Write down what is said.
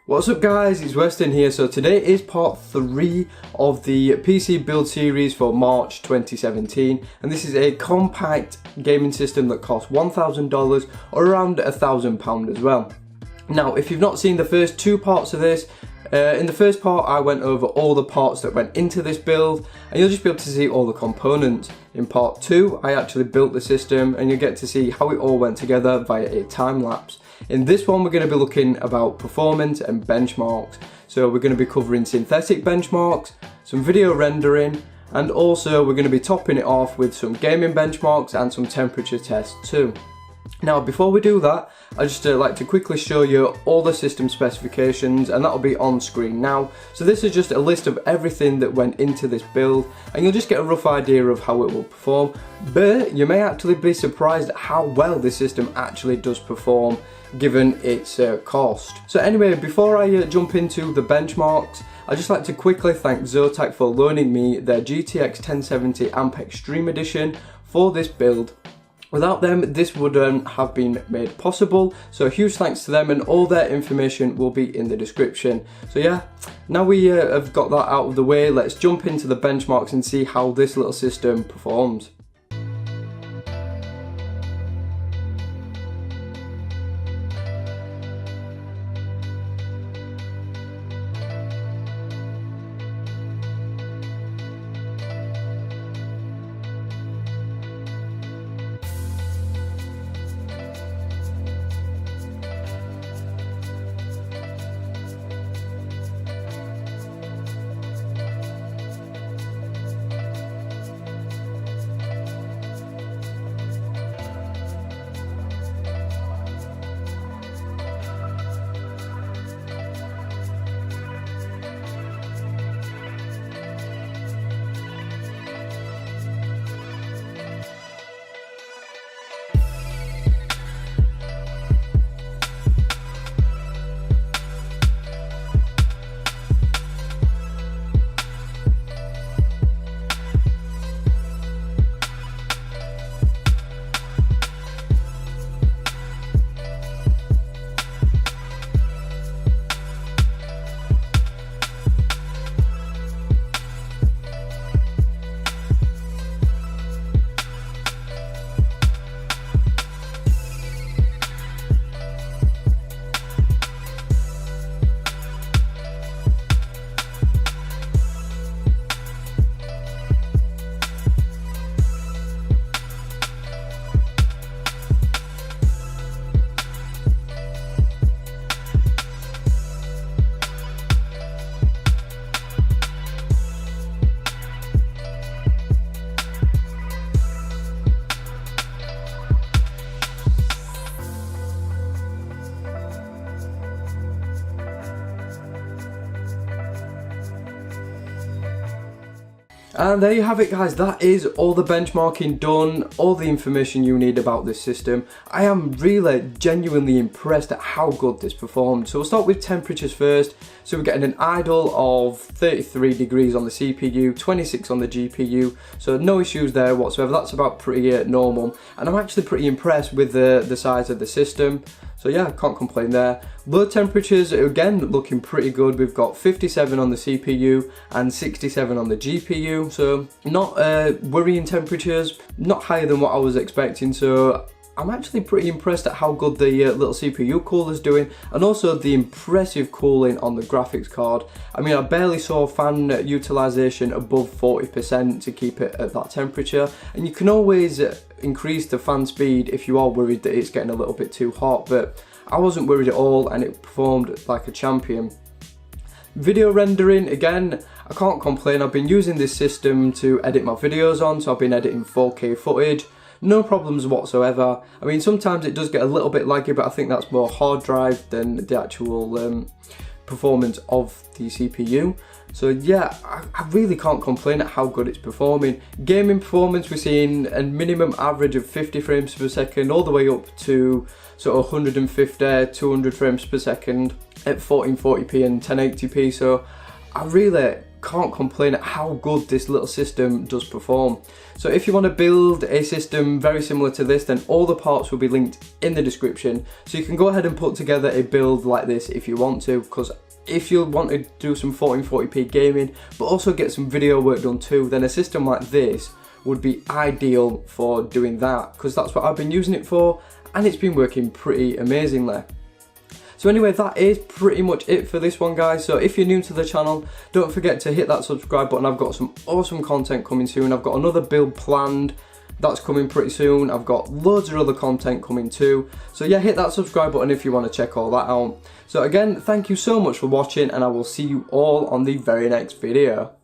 What's up guys, it's Weston here. So today is part 3 of the PC build series for March 2017, and this is a compact gaming system that costs $1,000 or around £1,000 as well. Now if you've not seen the first 2 parts of this, in the first part I went over all the parts that went into this build and you'll just be able to see all the components. In part 2 I actually built the system and you'll get to see how it all went together via a time lapse. In this one we're going to be looking about performance and benchmarks. So we're going to be covering synthetic benchmarks, some video rendering, and also we're going to be topping it off with some gaming benchmarks and some temperature tests too. Now before we do that, I'd just like to quickly show you all the system specifications, and that'll be on screen now. So this is just a list of everything that went into this build and you'll just get a rough idea of how it will perform, but you may actually be surprised at how well this system actually does perform given its cost. So anyway, before I jump into the benchmarks, I'd just like to quickly thank Zotac for loaning me their GTX 1070 Amp Extreme Edition for this build. Without them, this wouldn't have been made possible, so a huge thanks to them, and all their information will be in the description. So yeah, now we have got that out of the way, let's jump into the benchmarks and see how this little system performs. And there you have it guys, that is all the benchmarking done, all the information you need about this system. I am really genuinely impressed at how good this performed. So we'll start with temperatures first. So we're getting an idle of 33 degrees on the CPU, 26 on the GPU, so no issues there whatsoever. That's about pretty normal, and I'm actually pretty impressed with the size of the system. So yeah, can't complain there. Low temperatures, again, looking pretty good. We've got 57 on the CPU and 67 on the GPU. So not worrying temperatures, not higher than what I was expecting. So I'm actually pretty impressed at how good the little CPU cooler is doing, and also the impressive cooling on the graphics card. I mean, I barely saw fan utilization above 40% to keep it at that temperature, and you can always increase the fan speed if you are worried that it's getting a little bit too hot, but I wasn't worried at all and it performed like a champion. Video rendering, again, I can't complain. I've been using this system to edit my videos on, so I've been editing 4K footage. No problems whatsoever. I mean, sometimes it does get a little bit laggy, but I think that's more hard drive than the actual performance of the CPU. So yeah, I really can't complain at how good it's performing. Gaming performance, we're seeing a minimum average of 50 frames per second all the way up to sort of 150, 200 frames per second at 1440p and 1080p. So I really can't complain at how good this little system does perform. So if you want to build a system very similar to this, then all the parts will be linked in the description. So you can go ahead and put together a build like this if you want to, because if you want to do some 1440p gaming, but also get some video work done too, then a system like this would be ideal for doing that, because that's what I've been using it for, and it's been working pretty amazingly. So anyway, that is pretty much it for this one, guys. So if you're new to the channel, don't forget to hit that subscribe button. I've got some awesome content coming soon. I've got another build planned that's coming pretty soon. I've got loads of other content coming too. So yeah, hit that subscribe button if you want to check all that out. So again, thank you so much for watching, and I will see you all on the very next video.